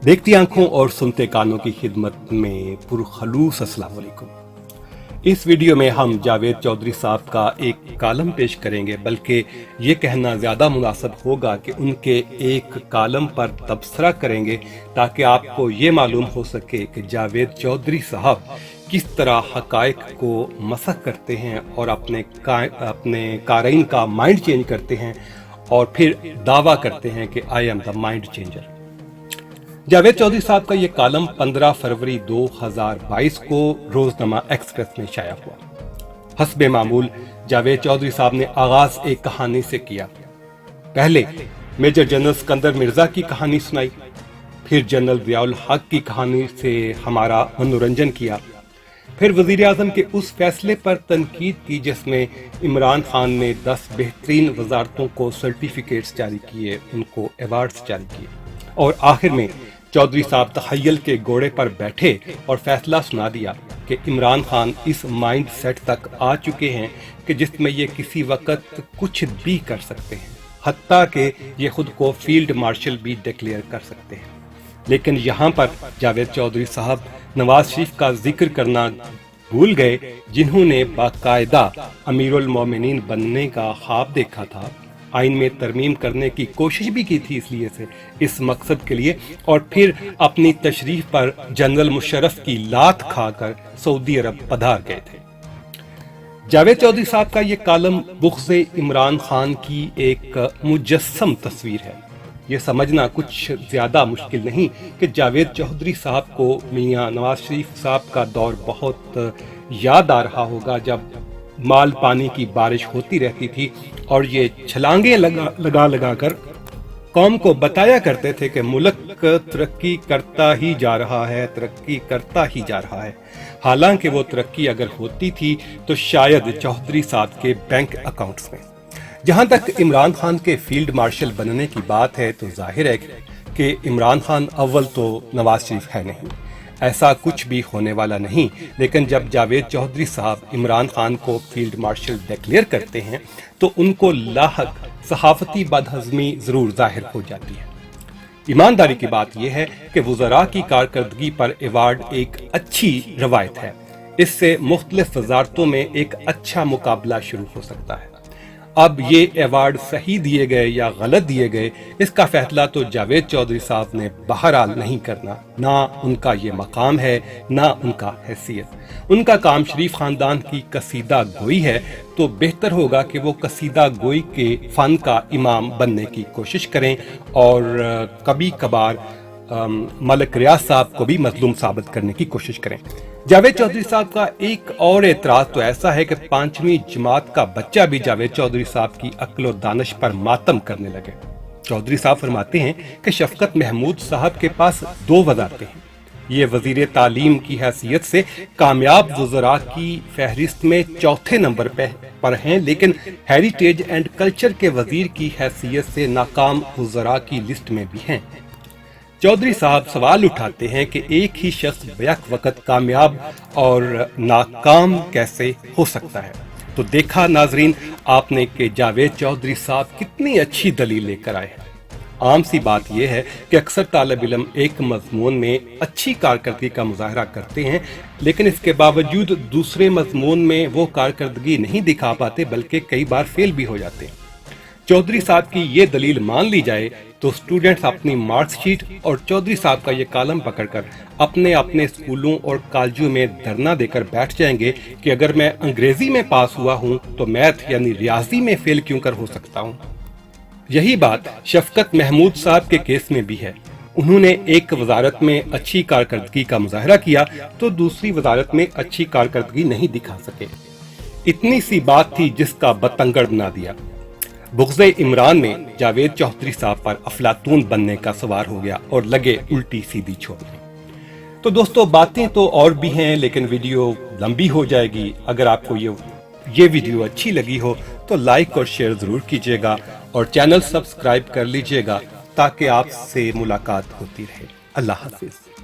देखती आंखों और सुनते कानों की खिदमत में पुरखलूस अस्सलाम वालेकुम। इस वीडियो में हम जावेद चौधरी साहब का एक कालम पेश करेंगे, बल्कि ये कहना ज़्यादा मुनासिब होगा कि उनके एक कालम पर तबसरा करेंगे ताकि आपको ये मालूम हो सके कि जावेद चौधरी साहब किस तरह हक़ाइक़ को मसख करते हैं और अपने क़ारीन का माइंड चेंज करते हैं और फिर दावा करते हैं कि I am the mind changer. Javed Chaudhry साहब का ये कालम 15 फरवरी 2022 को रोजनामा एक्सप्रेस में शाया हुआ। हस्बे मामूल जावेद चौधरी साहब ने आगाज एक कहानी से किया। पहले मेजर जनरल सिकंदर मिर्जा की कहानी सुनाई, फिर जनरल ज़ियाउल हक की कहानी से हमारा मनोरंजन किया, फिर वजीर आजम के उस फैसले पर तनकीद की जिसमें इमरान खान ने 10 बेहतरीन वजारतों को सर्टिफिकेट्स जारी किए, उनको अवार्ड्स जारी किए, और आखिर में चौधरी साहब तखय्युल के घोड़े पर बैठे और फैसला सुना दिया कि इमरान खान इस माइंड सेट तक आ चुके हैं कि जिसमें ये किसी वक्त कुछ भी कर सकते हैं, हत्ता कि ये खुद को फील्ड मार्शल भी डिक्लेयर कर सकते हैं। लेकिन यहाँ पर जावेद चौधरी साहब नवाज शरीफ का जिक्र करना भूल गए, जिन्होंने बाकायदा अमीरुल मोमिनीन बनने का ख्वाब देखा था, आइन में तरमीम करने की कोशिश भी की थी इसलिए से इस मकसद के लिए, और फिर अपनी तशरीफ पर जनरल मुशर्रफ की लात खाकर सऊदी अरब पधार गए थे। जावेद चौधरी साहब का ये कालम बुग़्ज़े इमरान खान की एक मुजस्सम तस्वीर है। ये समझना कुछ ज़्यादा मुश्किल नहीं कि जावेद चौधरी साहब को मियां नवाज शरीफ साहब का दौर बहुत याद आ रहा होगा, जब माल पानी की बारिश होती रहती थी और ये छलांगे लगा कर कौम को बताया करते थे कि मुल्क तरक्की करता ही जा रहा है, तरक्की करता ही जा रहा है। हालांकि वो तरक्की अगर होती थी तो शायद चौधरी साहब के बैंक अकाउंट्स में। जहां तक इमरान खान के फील्ड मार्शल बनने की बात है तो जाहिर है कि इमरान खान अव्वल तो नवाज शरीफ है नहीं, ऐसा कुछ भी होने वाला नहीं। लेकिन जब जावेद चौधरी साहब इमरान खान को फील्ड मार्शल डिक्लेयर करते हैं तो उनको लाहक सहाफती बदहज़मी ज़रूर जाहिर हो जाती है। ईमानदारी की बात यह है कि वज़रा की कारकर्दगी पर अवार्ड एक अच्छी रवायत है। इससे मुख्तलिफ वजारतों में एक अच्छा मुकाबला शुरू हो सकता है। अब ये अवार्ड सही दिए गए या गलत दिए गए, इसका फैसला तो जावेद चौधरी साहब ने बहरहाल नहीं करना। ना उनका ये मकाम है, ना उनका हैसियत। उनका काम शरीफ खानदान की कसीदा गोई है, तो बेहतर होगा कि वो कसीदा गोई के फ़न का इमाम बनने की कोशिश करें और कभी कभार मलिक रियाज साहब को भी मजलूम साबित करने की कोशिश करें। जावेद चौधरी साहब का एक और एतराज़ तो ऐसा है कि 5वीं जमात का बच्चा भी जावेद चौधरी साहब की अक्ल और दानिश पर मातम करने लगे। चौधरी साहब फरमाते हैं कि शफकत महमूद साहब के पास 2 वज़ारतें हैं। ये वज़ीर तालीम की हैसियत से कामयाब वज़रा की फहरिस्त में 4थे नंबर पर हैं, लेकिन हेरिटेज एंड कल्चर के वज़ीर की हैसियत से नाकाम वज़रा की लिस्ट में भी हैं। चौधरी साहब सवाल उठाते हैं कि एक ही शख्स बैक वक्त कामयाब और नाकाम कैसे हो सकता है। तो देखा नाजरीन आपने कि जावेद चौधरी साहब कितनी अच्छी दलील लेकर आए हैं। आम सी बात यह है कि अक्सर तालिब इल्म एक मजमून में अच्छी कारकर्दगी का मुजाहरा करते हैं, लेकिन इसके बावजूद दूसरे मजमून में वो कारकर्दगी नहीं दिखा पाते, बल्कि कई बार फेल भी हो जाते हैं। चौधरी साहब की ये दलील मान ली जाए तो स्टूडेंट्स अपनी मार्कशीट और चौधरी साहब का ये कालम पकड़कर अपने अपने स्कूलों और कॉलेजों में धरना देकर बैठ जाएंगे कि अगर मैं अंग्रेजी में पास हुआ हूँ तो मैथ यानी रियाजी में फेल क्यों कर हो सकता हूँ। यही बात शफकत महमूद साहब के केस में भी है। उन्होंने एक वजारत में अच्छी कारकर्दगी का मुजाहरा किया तो दूसरी वजारत में अच्छी कारकर्दगी नहीं दिखा सके। इतनी सी बात थी जिसका बतंगड़ बना दिया। बुग़्ज़े इमरान में जावेद चौधरी साहब पर अफलातून बनने का सवार हो गया और लगे उल्टी सीधी छोड़ने। तो दोस्तों बातें तो और भी हैं, लेकिन वीडियो लंबी हो जाएगी। अगर आपको ये वीडियो अच्छी लगी हो तो लाइक और शेयर ज़रूर कीजिएगा और चैनल सब्सक्राइब कर लीजिएगा ताकि आपसे मुलाकात होती रहे। अल्लाह हाफ़िज़।